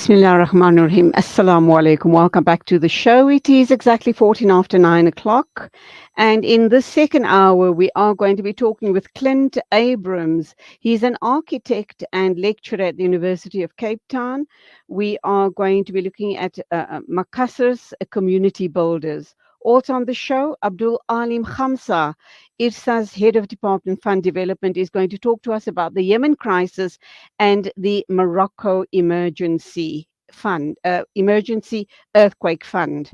Bismillah ar-Rahman ar-Rahim. Assalamu alaikum. Welcome back to the show. It is exactly 14 after 9 o'clock. And in this second hour, we are going to be talking with Clint Abrams. He's an architect and lecturer at the University of Cape Town. We are going to be looking at Makassar's community builders. Also on the show, Abdul Alim Khamsa, IRSA's head of Department Fund Development, is going to talk to us about the Yemen crisis and the Morocco Emergency Fund, Emergency Earthquake Fund.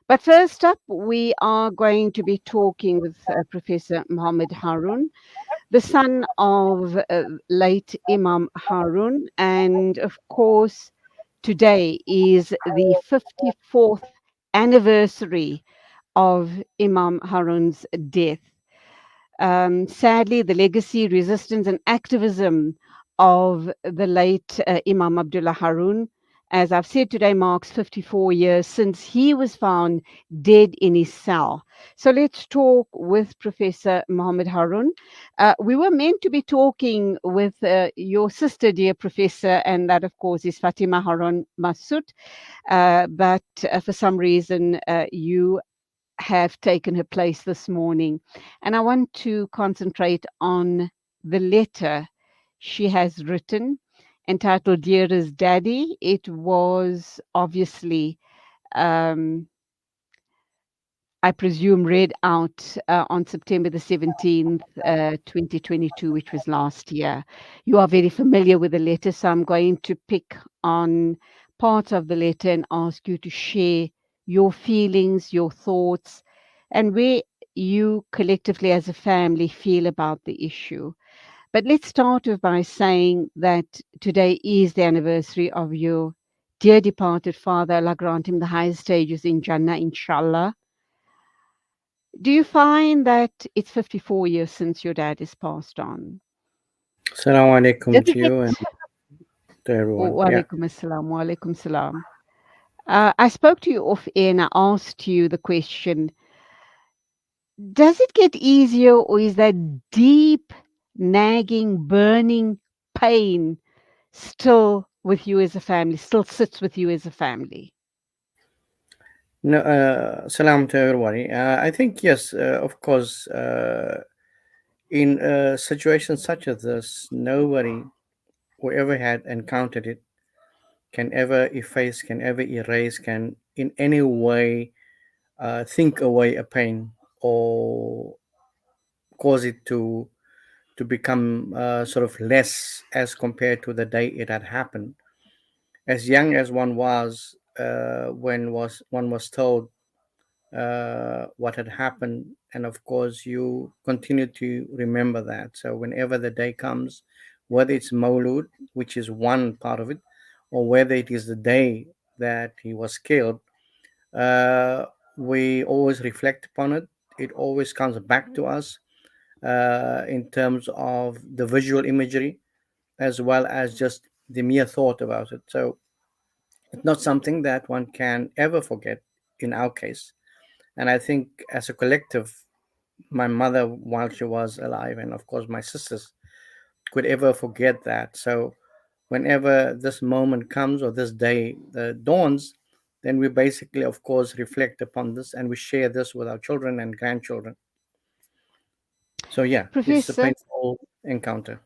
But first up, we are going to be talking with Professor Muhammed Haron, the son of late Imam Haron. And of course, today is the 54th anniversary of Imam Haron's death. Sadly, the legacy, resistance, and activism of the late Imam Abdullah Haron, as I've said today, marks 54 years since he was found dead in his cell. So let's talk with Professor Muhammed Haron. We were meant to be talking with your sister, dear Professor, and that, of course, is Fatima Haron Massoud. But for some reason, you have taken her place this morning. And I want to concentrate on the letter she has written entitled Dearest Daddy. It was obviously, I presume, read out on September the 17th, 2022, which was last year. You are very familiar with the letter, so I'm going to pick on parts of the letter and ask you to share your feelings, your thoughts, and where you collectively as a family feel about the issue. But let's start off by saying that today is the anniversary of your dear departed father. Allah grant him the highest stages in Jannah, inshallah. Do you find that it's 54 years since your dad is passed on? Assalamu Does alaikum it to get... you and to everyone. Wa Yeah. alaikum assalam, wa alaikum salam. I spoke to you off air and I asked you the question, does it get easier, or is that deep, nagging, burning pain still with you as a family, still sits with you as a family? No, salam to everybody. I think, yes, of course, in situations such as this, nobody who ever had encountered it can ever efface, can ever erase, can in any way think away a pain or cause it to become sort of less as compared to the day it had happened. As young as one was when was one was told what had happened, and of course you continue to remember that. So whenever the day comes, whether it's Maulud, which is one part of it, or whether it is the day that he was killed, uh, we always reflect upon it. It always comes back to us in terms of the visual imagery as well as just the mere thought about it. So it's not something that one can ever forget in our case. And I think as a collective, my mother, while she was alive, and of course my sisters, could ever forget that. So whenever this moment comes or this day dawns, then we basically, of course, reflect upon this and we share this with our children and grandchildren. So yeah, it's a Professor, painful encounter.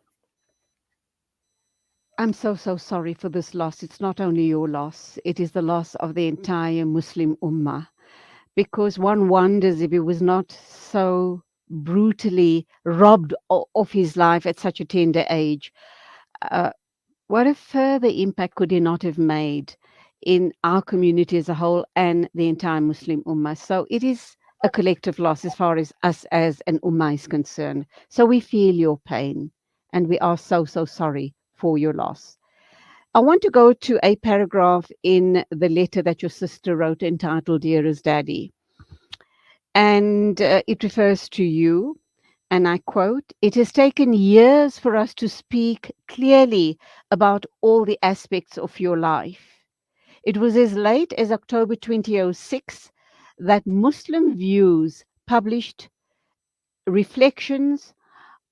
I'm so sorry for this loss. It's not only your loss, it is the loss of the entire Muslim Ummah, because one wonders if he was not so brutally robbed of his life at such a tender age. Uh, what a further impact could he not have made in our community as a whole and the entire Muslim Ummah? So it is a collective loss as far as us as an Ummah is concerned. So we feel your pain and we are so sorry for your loss. I want to go to a paragraph in the letter that your sister wrote entitled Dearest Daddy. And it refers to you. And I quote, "It has taken years for us to speak clearly about all the aspects of your life. It was as late as October 2006 that Muslim Views published reflections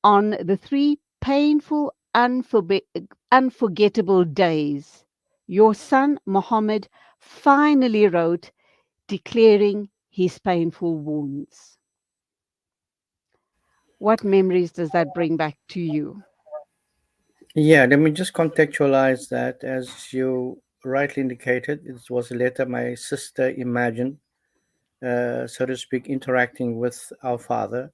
on the three painful, unforgettable days Your son Muhammad finally wrote declaring his painful wounds. What memories does that bring back to you? Yeah, let me just contextualize that. As you rightly indicated, it was a letter my sister imagined, so to speak, interacting with our father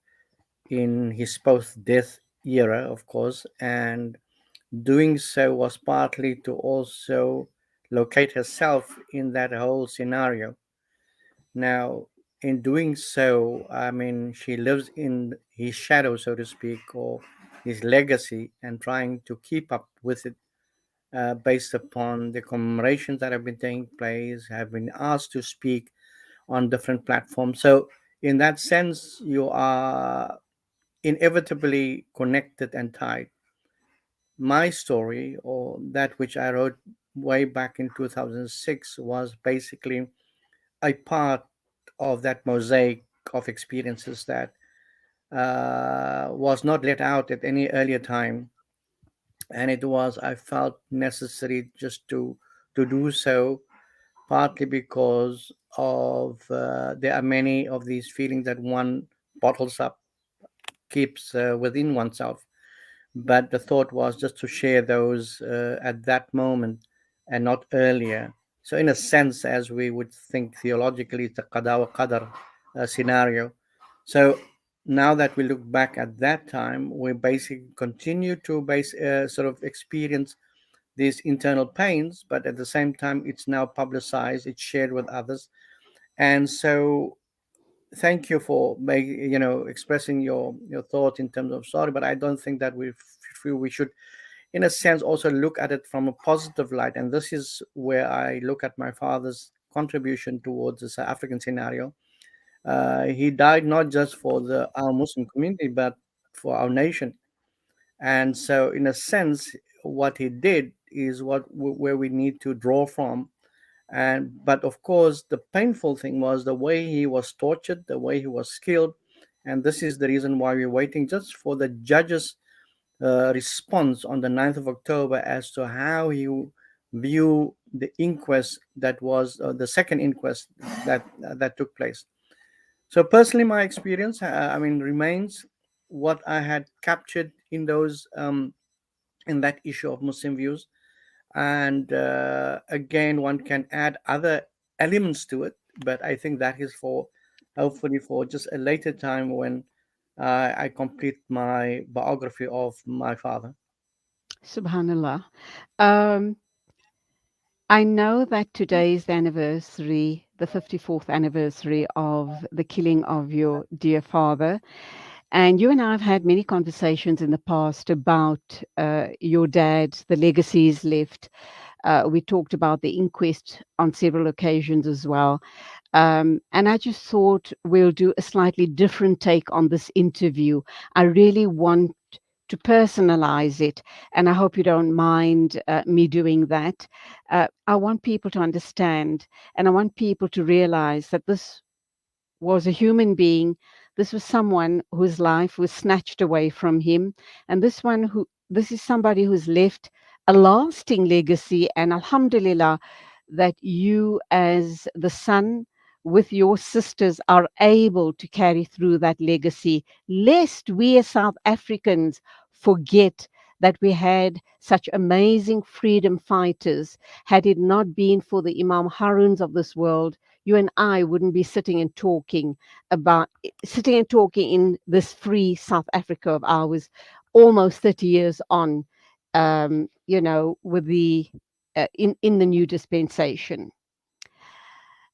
in his post death era, of course, and doing so was partly to also locate herself in that whole scenario. Now, in doing so, I mean, she lives in his shadow, so to speak, or his legacy, and trying to keep up with it based upon the commemorations that have been taking place, have been asked to speak on different platforms. So, in that sense, you are inevitably connected and tied. My story, or that which I wrote way back in 2006, was basically a part of that mosaic of experiences that was not let out at any earlier time, and it was I felt necessary just to do so, partly because of there are many of these feelings that one bottles up, keeps within oneself, but the thought was just to share those at that moment and not earlier. So, in a sense, as we would think theologically, it's a qada wa qadar scenario. So, now that we look back at that time, we basically continue to sort of experience these internal pains, but at the same time, it's now publicized, it's shared with others. And so, thank you for expressing your thought in terms of sorry, but I don't think that we should in a sense also look at it from a positive light, and this is where I look at my father's contribution towards the South African scenario. He died not just for the our Muslim community, but for our nation. And so in a sense, what he did is where we need to draw from. And but of course the painful thing was the way he was tortured, the way he was killed. And this is the reason why we're waiting just for the judge's response on the 9th of October as to how he view the inquest that was the second inquest that took place. So personally, my experience, I mean, remains what I had captured in those in that issue of Muslim views. And again, one can add other elements to it, but I think that is for hopefully for just a later time when I complete my biography of my father. Subhanallah. Um, I know that today is the anniversary, the 54th anniversary of the killing of your dear father. And you and I have had many conversations in the past about your dad, the legacies left. We talked about the inquest on several occasions as well. And I just thought we'll do a slightly different take on this interview. I really want to personalize it, and I hope you don't mind me doing that. I want people to understand, and I want people to realize that this was a human being. This was someone whose life was snatched away from him, and this is somebody who's left a lasting legacy. And Alhamdulillah, that you, as the son, with your sisters, are able to carry through that legacy, lest we as South Africans forget that we had such amazing freedom fighters. Had it not been for the Imam Haruns of this world, you and I wouldn't be sitting and talking in this free South Africa of ours, almost 30 years on, with the in the new dispensation.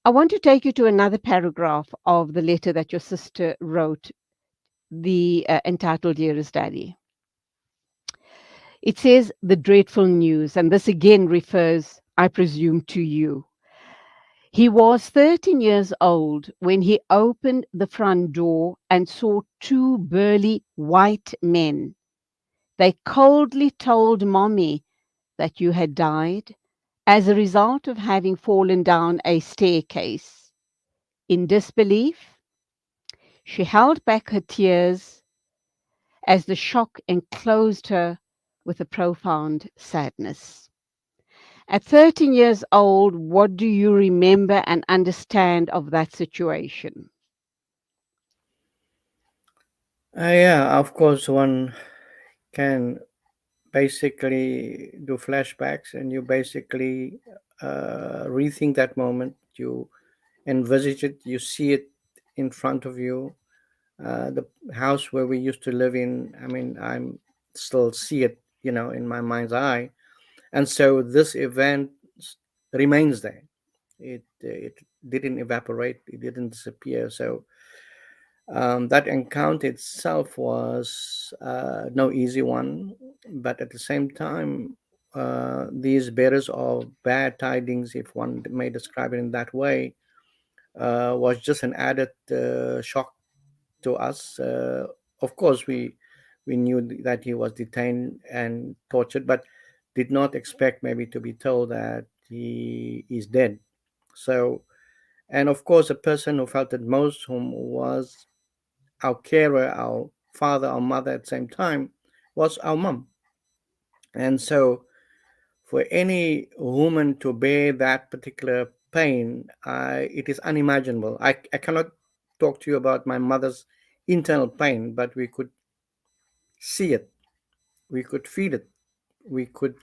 I want to take you to another paragraph of the letter that your sister wrote, the entitled Dearest Daddy. It says the dreadful news, and this again refers, I presume, to you. He was 13 years old when he opened the front door and saw two burly white men. They coldly told Mommy that you had died as a result of having fallen down a staircase. In disbelief, she held back her tears as the shock enclosed her with a profound sadness. At 13 years old, what do you remember and understand of that situation? Yeah, of course, one can basically do flashbacks, and you basically rethink that moment. You envisage it, you see it in front of you. The house where we used to live in, I mean, I'm still see it, in my mind's eye. And so this event remains there. It didn't evaporate, it didn't disappear. So that encounter itself was no easy one, but at the same time, these bearers of bad tidings, if one may describe it in that way, was just an added shock to us. Of course, we knew that he was detained and tortured, but did not expect maybe to be told that he is dead. So, and of course, the person who felt it most whom was our carer, our father, our mother at the same time, was our mom. And so, for any woman to bear that particular pain, it is unimaginable. I cannot talk to you about my mother's internal pain, but we could see it, we could feel it, we could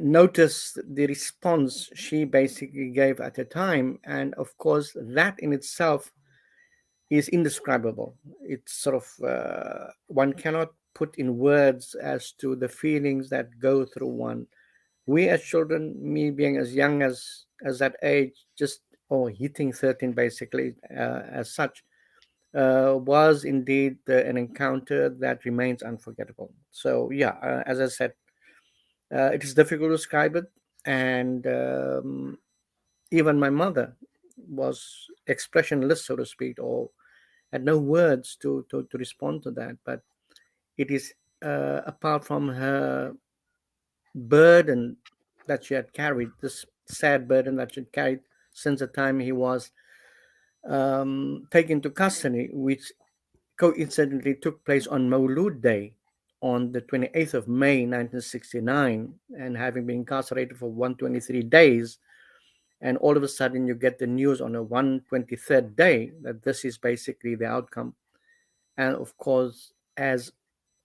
notice the response she basically gave at the time. And of course, that in itself is indescribable. It's sort of, one cannot put in words as to the feelings that go through one. We as children, me being as young as that age, just or hitting 13 basically, as such, was indeed an encounter that remains unforgettable. So yeah, as I said, it is difficult to describe it, and even my mother was expressionless, so to speak, or had no words to respond to that. But it is, apart from her burden that she had carried, this sad burden that she had carried since the time he was taken to custody, which coincidentally took place on Maulud Day on the 28th of May 1969, and having been incarcerated for 123 days, and all of a sudden you get the news on a 123rd day that this is basically the outcome. And of course, as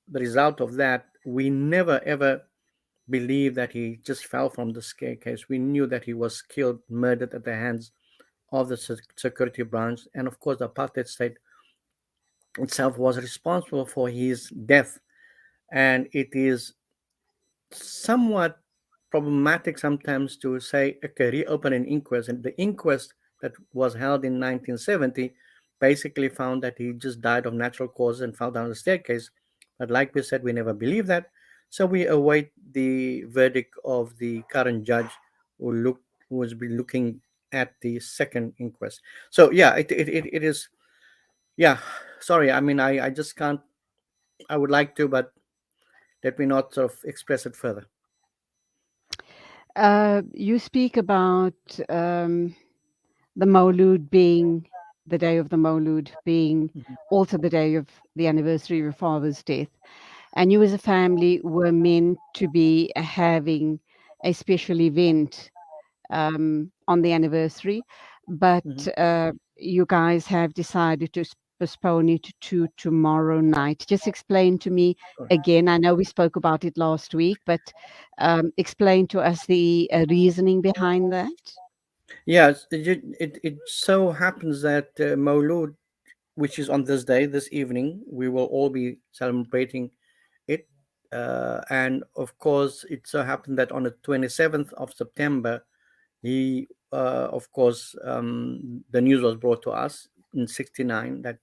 the result of that, we never ever believed that he just fell from the staircase. We knew that he was killed, murdered at the hands of the security branch. And of course, the apartheid state itself was responsible for his death. And it is somewhat problematic sometimes to say, okay, reopen an inquest. And the inquest that was held in 1970 basically found that he just died of natural causes and fell down the staircase. But like we said, we never believe that. So we await the verdict of the current judge who will be looking at the second inquest. So yeah, it is, yeah, sorry. I mean, I just can't, I would like to, but let me not sort of express it further. You speak about the Maulud being the day of the Maulud being Mhm. also the day of the anniversary of your father's death. And you as a family were meant to be having a special event on the anniversary, but Mhm. you guys have decided to postpone it to tomorrow night. Just explain to me Correct. again. I know we spoke about it last week, but explain to us the reasoning behind that. Yes, it so happens that Maulud, which is on this day, this evening, we will all be celebrating it. And of course, it so happened that on the 27th of September, he, of course, the news was brought to us in 69 that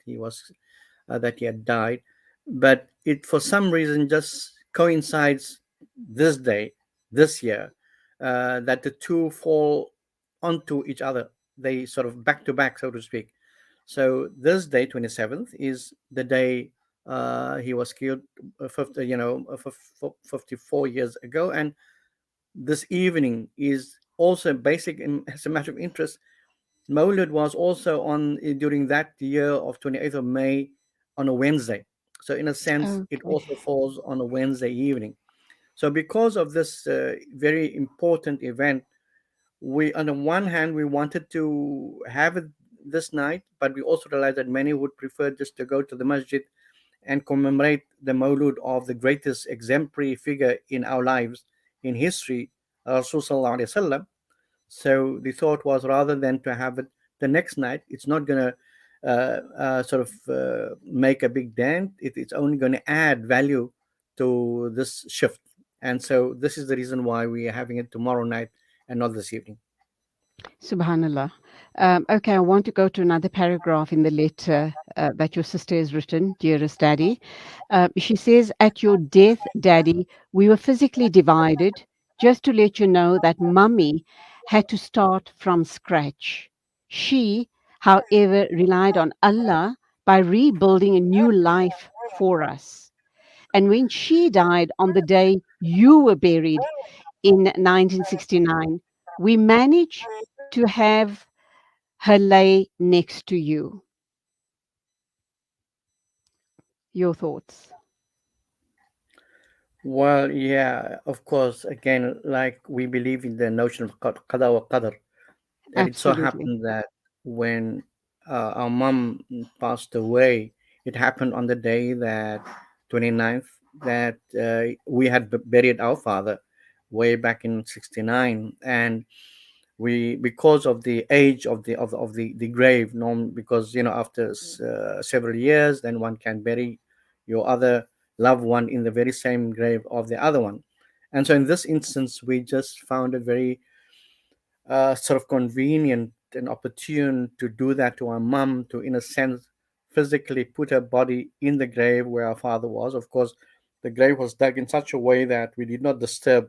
that he had died. But it, for some reason, just coincides this day, this year, that the two fall onto each other. They sort of back to back, so to speak. So this day, 27th, is the day he was killed, 54 years ago. And this evening is also basic, as a matter of interest. Maulud was also on during that year of 28th of May on a Wednesday. So in a sense, it Okay. also falls on a Wednesday evening. So because of this very important event, we, on the one hand, we wanted to have it this night, but we also realized that many would prefer just to go to the masjid and commemorate the Mawlud of the greatest exemplary figure in our lives, in history, Rasul Sallallahu Alaihi Wasallam. So the thought was, rather than to have it the next night, it's not going to sort of make a big dent. It's only going to add value to this shift. And so this is the reason why we are having it tomorrow night and not this evening. Subhanallah. Okay, I want to go to another paragraph in the letter that your sister has written, dearest Daddy. She says, "At your death, Daddy, we were physically divided, just to let you know that Mummy had to start from scratch. She, however, relied on Allah by rebuilding a new life for us. And when she died on the day you were buried in 1969, we managed to have her lay next to you." Your thoughts? Well, yeah, of course, again, like we believe in the notion of qada wa qadr, that it so Absolutely. happened that when our mom passed away, it happened on the day that 29th, that we had buried our father way back in 69. And we, because of the age of the grave norm, because after several years, then one can bury your other loved one in the very same grave of the other one. And so in this instance, we just found it very sort of convenient and opportune to do that to our mum, to, in a sense, physically put her body in the grave where our father was. Of course, the grave was dug in such a way that we did not disturb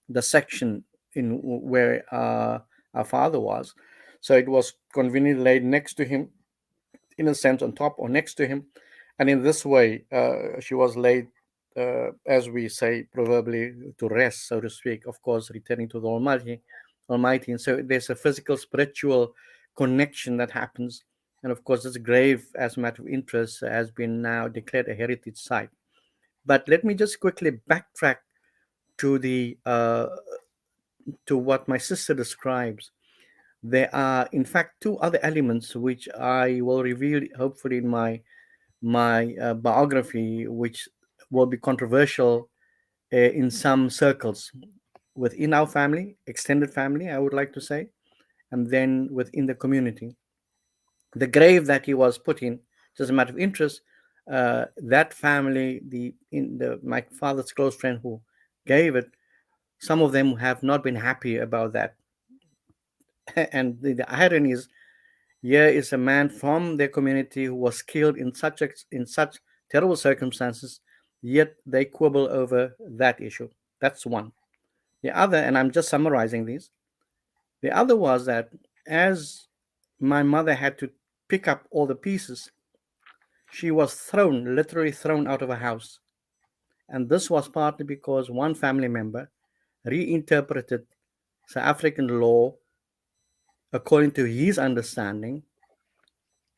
the section where our father was. So it was conveniently laid next to him, in a sense, on top or next to him. And in this way, she was laid, as we say, proverbially, to rest, so to speak, of course, returning to the Almighty. And so there's a physical, spiritual connection that happens. And of course, this grave, as a matter of interest, has been now declared a heritage site. But let me just quickly backtrack to the to what my sister describes. There are, in fact, two other elements which I will reveal, hopefully, in my biography, which will be controversial in some circles within our family, extended family, I would like to say, and then within the community. The grave that he was put in, just a matter of interest, that family, the my father's close friend who gave it, some of them have not been happy about that. And the irony is, here is a man from their community who was killed in such terrible circumstances, yet they quibble over that issue. That's one. The other, and I'm just summarizing these, the other was that as my mother had to pick up all the pieces, she was thrown, literally thrown out of a house. And this was partly because one family member reinterpreted South African law according to his understanding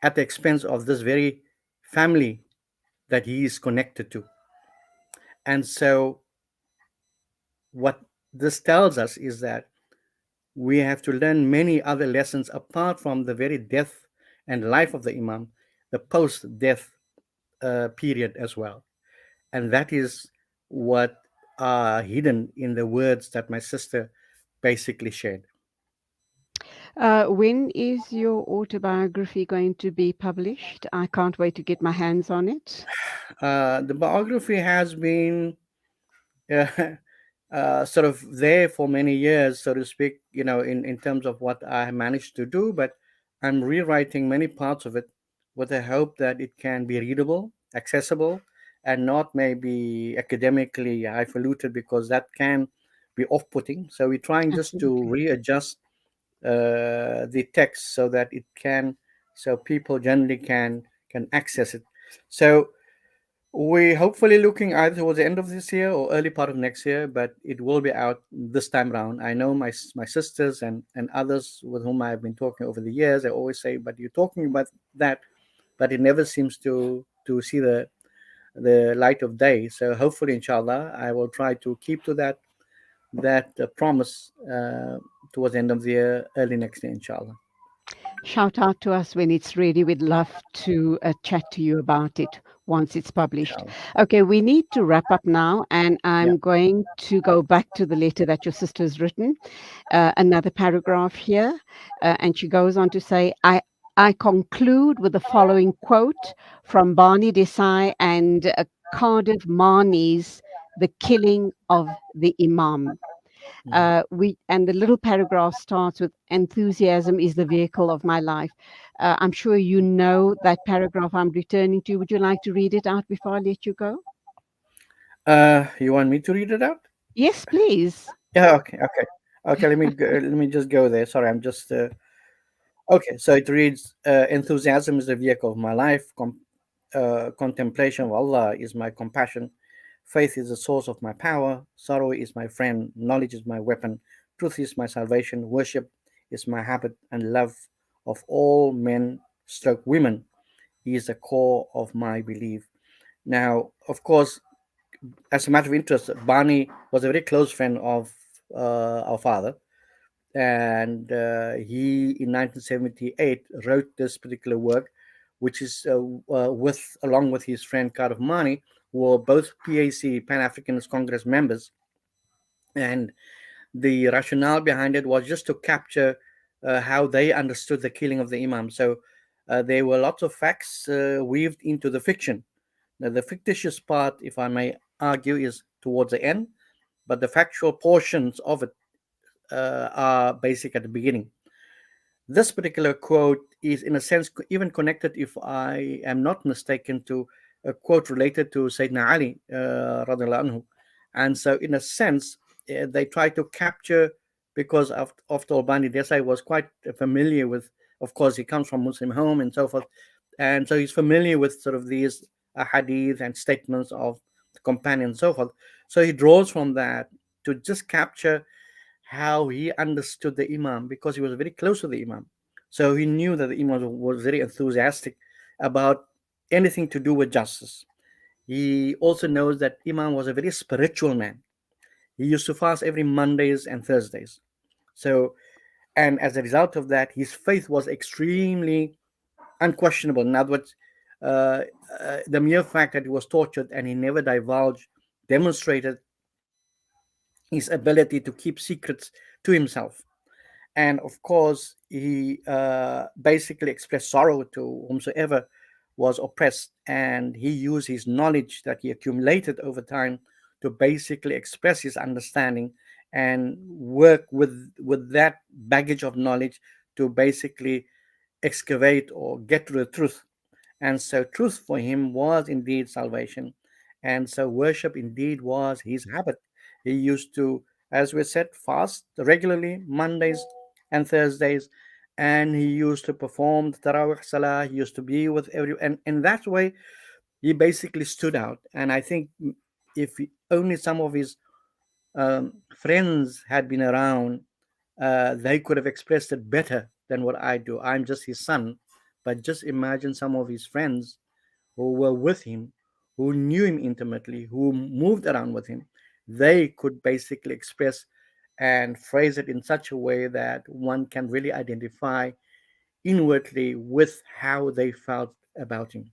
at the expense of this very family that he is connected to. And so, what this tells us is that we have to learn many other lessons apart from the very death and life of the Imam, the post death period as well. And that is what are hidden in the words that my sister basically shared. When is your autobiography going to be published? I can't wait to get my hands on it. The biography has been uh, sort of there for many years, so to speak, in terms of what I managed to do, but I'm rewriting many parts of it with the hope that it can be readable, accessible, and not maybe academically highfalutin, because that can be off putting. So we're trying just to Absolutely. readjust the text so that it can, so people generally can access it. So we hopefully looking either towards the end of this year or early part of next year, but it will be out this time around. I know my sisters and others with whom I have been talking over the years, they always say, "But you're talking about that, but it never seems to see the light of day. So hopefully, inshallah, I will try to keep to that promise towards the end of the year, early next year, inshallah. Shout out to us when it's ready. We'd love to chat to you about it once it's published. Inshallah. Okay, we need to wrap up now, and Yeah. I'm going to go back to the letter that your sister's written. Another paragraph here, and she goes on to say, I conclude with the following quote from Barney Desai and Cardiff Marnie's The Killing of the Imam. Mhm. We and the little paragraph starts with enthusiasm is the vehicle of my life. I'm sure you know that paragraph I'm returning to. Would you like to read it out before I let you go? You want me to read it out? Yes, please. Yeah. Okay. Okay. Okay. Let me just go there. Sorry, I'm just okay. So it reads: Enthusiasm is the vehicle of my life. Contemplation of Allah is my compassion. Faith is the source of my power. Sorrow is my friend. Knowledge is my weapon. Truth is my salvation. Worship is my habit, and love of all men, stroke women, is the core of my belief. Now, of course, as a matter of interest, Barney was a very close friend of our father, and he in 1978 wrote this particular work, which is with along with his friend Cardiff Mani, who were both PAC Pan Africanist Congress members, and the rationale behind it was just to capture how they understood the killing of the Imam. So there were lots of facts weaved into the fiction. Now, the fictitious part, if I may argue, is towards the end, but the factual portions of it are basic at the beginning. This particular quote is, in a sense, even connected, if I am not mistaken, to a quote related to Sayyidina Ali, radiallahu anhu. And so, in a sense, they try to capture, because after all, Bani Desai was quite familiar with, of course, he comes from Muslim home and so forth. And so he's familiar with sort of these hadith and statements of the companion and so forth. So he draws from that to just capture how he understood the Imam, because he was very close to the Imam. So he knew that the Imam was very enthusiastic about anything to do with justice. He also knows that Imam was a very spiritual man. He used to fast every Mondays and Thursdays. So, and as a result of that, his faith was extremely unquestionable. In other words, uh, the mere fact that he was tortured and he never divulged demonstrated his ability to keep secrets to himself. And of course, he basically expressed sorrow to whomsoever was oppressed, and he used his knowledge that he accumulated over time to basically express his understanding and work with that baggage of knowledge to basically excavate or get to the truth. And so truth for him was indeed salvation. And so worship indeed was his habit. He used to, as we said, fast regularly Mondays and Thursdays. And he used to perform the Tarawih Salah. He used to be with everyone. And in that way, he basically stood out. And I think if only some of his friends had been around, they could have expressed it better than what I do. I'm just his son. But just imagine some of his friends who were with him, who knew him intimately, who moved around with him. They could basically express and phrase it in such a way that one can really identify inwardly with how they felt about him.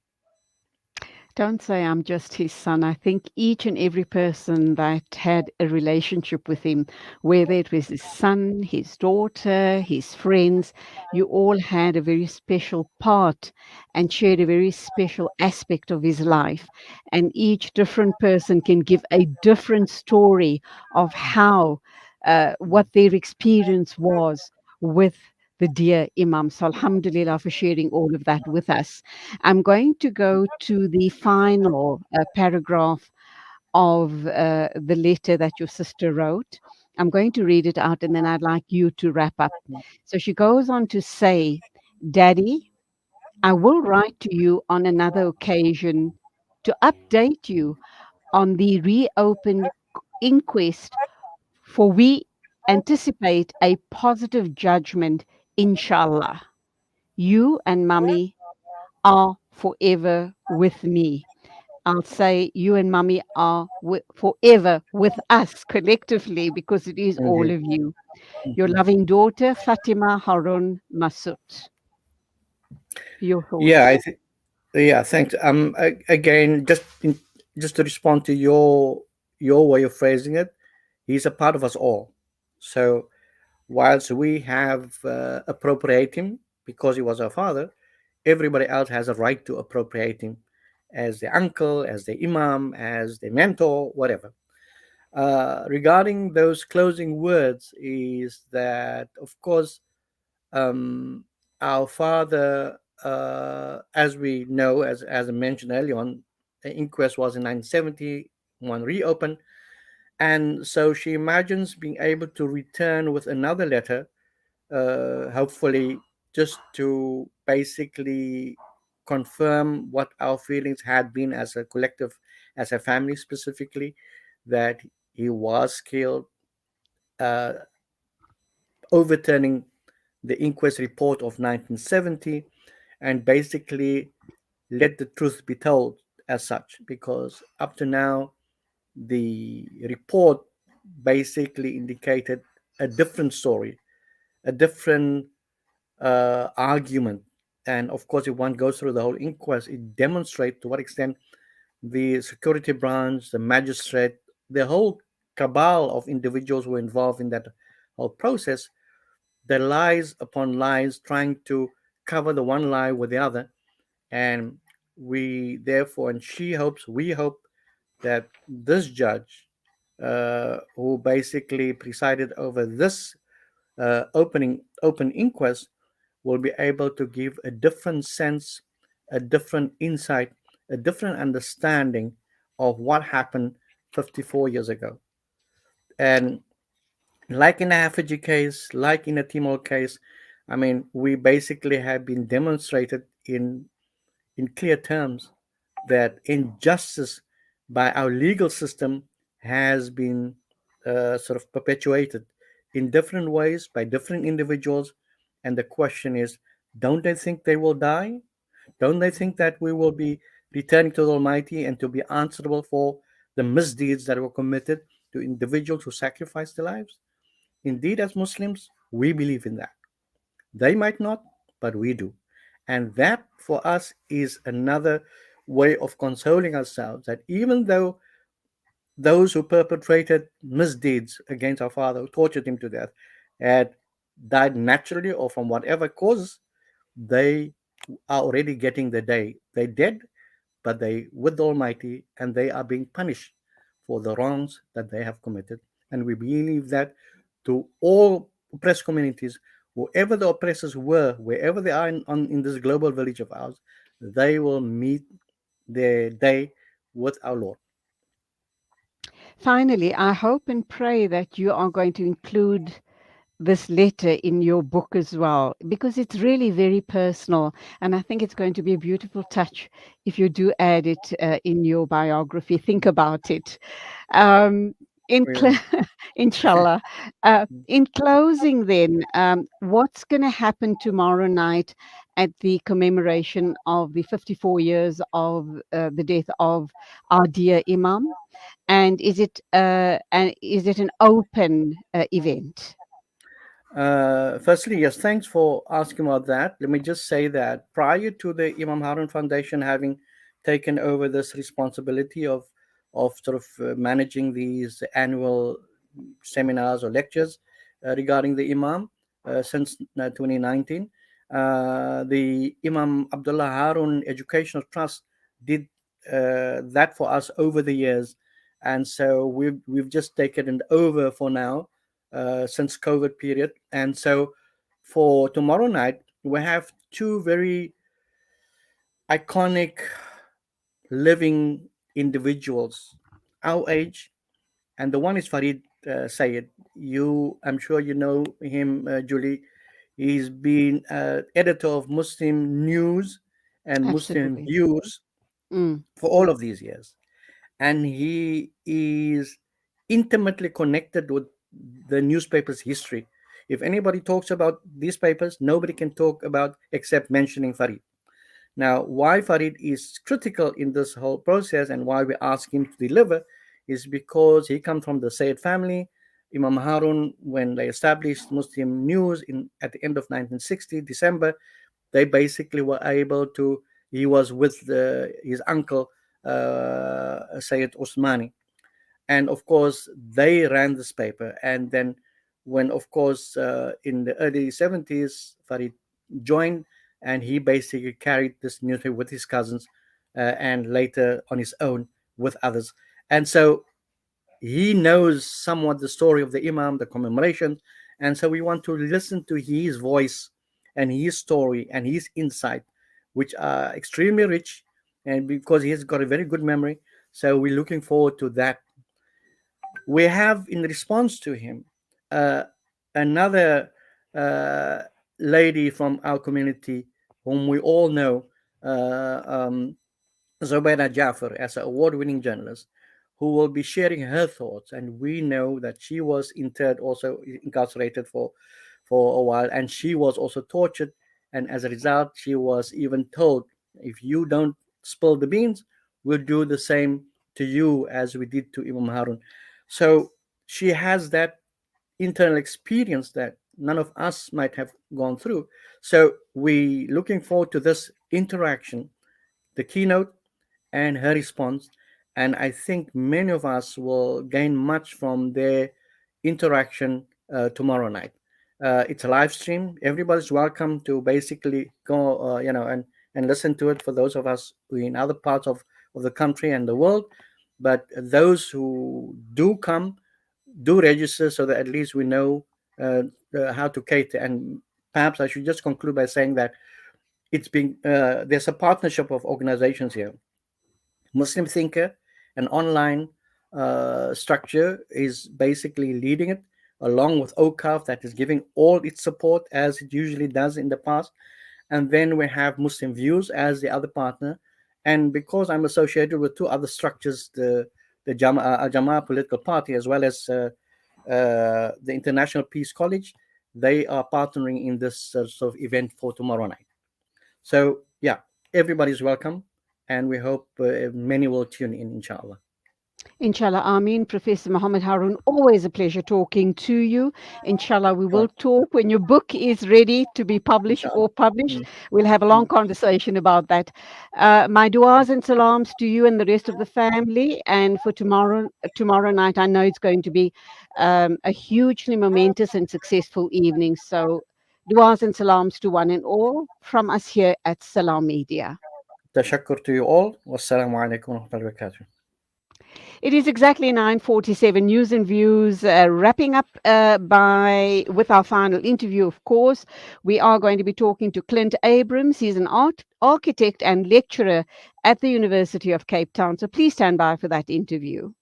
Don't say I'm just his son. I think each and every person that had a relationship with him, whether it was his son, his daughter, his friends, you all had a very special part and shared a very special aspect of his life. And each different person can give a different story of how, what their experience was with the dear Imam. So, Alhamdulillah for sharing all of that with us. I'm going to go to the final paragraph of the letter that your sister wrote. I'm going to read it out and then I'd like you to wrap up. So she goes on to say, Daddy, I will write to you on another occasion to update you on the reopened inquest, for we anticipate a positive judgment, inshallah. You and Mummy are forever with me. I'll say you and Mummy are forever with us collectively because it is all Indeed. of you. Your loving daughter, Fatima Harun Masut. Your Yeah, thoughts. yeah. Thanks. Again, just to respond to your way of phrasing it, he's a part of us all. So whilst we have appropriate him because he was our father, everybody else has a right to appropriate him as the uncle, as the imam, as the mentor, whatever. Regarding those closing words, is that of course um, our father, as we know, as I mentioned earlier on, the inquest was in 1970, one reopened, and so she imagines being able to return with another letter, hopefully just to basically confirm what our feelings had been as a collective, as a family specifically, that he was killed, uh, overturning the inquest report of 1970, and basically let the truth be told as such, because up to now the report basically indicated a different story, a different argument. And of course, if one goes through the whole inquest, it demonstrates to what extent the security branch, the magistrate, the whole cabal of individuals who were involved in that whole process, the lies upon lies, trying to cover the one lie with the other. And we therefore, and she hopes, we hope that this judge, who basically presided over this open inquest, will be able to give a different sense, a different insight, a different understanding of what happened 54 years ago. And like in the Hafiji case, like in the Timor case, I mean, we basically have been demonstrated in clear terms that injustice by our legal system has been sort of perpetuated in different ways by different individuals. And the question is, don't they think they will die? Don't they think that we will be returning to the Almighty and to be answerable for the misdeeds that were committed to individuals who sacrificed their lives? Indeed, as Muslims, we believe in that. They might not, but we do. And that for us is another way of consoling ourselves that even though those who perpetrated misdeeds against our father, who tortured him to death, had died naturally or from whatever cause, they are already getting the day. They did, but they with the Almighty, and they are being punished for the wrongs that they have committed. And we believe that to all oppressed communities, whoever the oppressors were, wherever they are in this global village of ours, they will meet their day with our Lord. Finally, I hope and pray that you are going to include this letter in your book as well, because it's really very personal. And I think it's going to be a beautiful touch if you do add it in your biography. Think about it. Um, in We cl- will. Inshallah. In closing, then, what's going to happen tomorrow night at the commemoration of the 54 years of the death of our dear Imam? And is it an open event? Firstly, yes, thanks for asking about that. Let me just say that prior to the Imam Haron Foundation having taken over this responsibility of sort of managing these annual seminars or lectures regarding the Imam since 2019, the Imam Abdullah Haron Educational Trust did that for us over the years, and so we've just taken it over for now since COVID period. And so for tomorrow night, we have two very iconic living individuals, our age, and the one is Farid Sayed. I'm sure you know him, Julie. He's been editor of Muslim News and Muslim Absolutely. Views Mm, for all of these years, and he is intimately connected with the newspaper's history. If anybody talks about these papers, nobody can talk about except mentioning Farid. Now, why Farid is critical in this whole process and why we ask him to deliver is because he comes from the Sayyid family. Imam Harun, when they established Muslim News at the end of 1960, December, they basically were able to. He was with his uncle Sayyid Osmani, and of course they ran this paper. And then, when of course in the early 70s, Farid joined, and he basically carried this newspaper with his cousins, and later on his own with others. And so he knows somewhat the story of the Imam, the commemoration, and so we want to listen to his voice and his story and his insight, which are extremely rich, and because he has got a very good memory, so we're looking forward to that. We have, in response to him, uh, another uh, lady from our community whom we all know, uh, um, Zubaida Jaffer, as an award-winning journalist, who will be sharing her thoughts. And we know that she was interred, also incarcerated for a while, and she was also tortured. And as a result, she was even told, if you don't spill the beans, we'll do the same to you as we did to Imam Harun. So she has that internal experience that none of us might have gone through. So we looking forward to this interaction, the keynote and her response. And I think many of us will gain much from their interaction tomorrow night. It's a live stream. Everybody's welcome to basically go, and listen to it for those of us who are in other parts of the country and the world. But those who do come, do register so that at least we know how to cater. And perhaps I should just conclude by saying that there's a partnership of organizations here. Muslim Thinker, an online structure, is basically leading it, along with OCAF, that is giving all its support as it usually does in the past. And then we have Muslim Views as the other partner. And because I'm associated with two other structures, the Jama political party, as well as the International Peace College, they are partnering in this sort of event for tomorrow night. So, yeah, everybody's welcome, and we hope many will tune in, inshallah. Inshallah, Ameen. Professor Muhammed Haron, always a pleasure talking to you. Inshallah, we will Sure, talk when your book is ready to be published or inshallah. published. Mm, We'll have a long mm. conversation about that. My duas and salams to you and the rest of the family. And for tomorrow night, I know it's going to be a hugely momentous and successful evening. So, duas and salams to one and all from us here at Salam Media. Tashakkur to you all. Wassalamu alaikum wa rahmatullahi wa barakatuh. It is exactly 9:47. News and views. Wrapping up by with our final interview. Of course, we are going to be talking to Clint Abrams. He's an architect and lecturer at the University of Cape Town. So please stand by for that interview.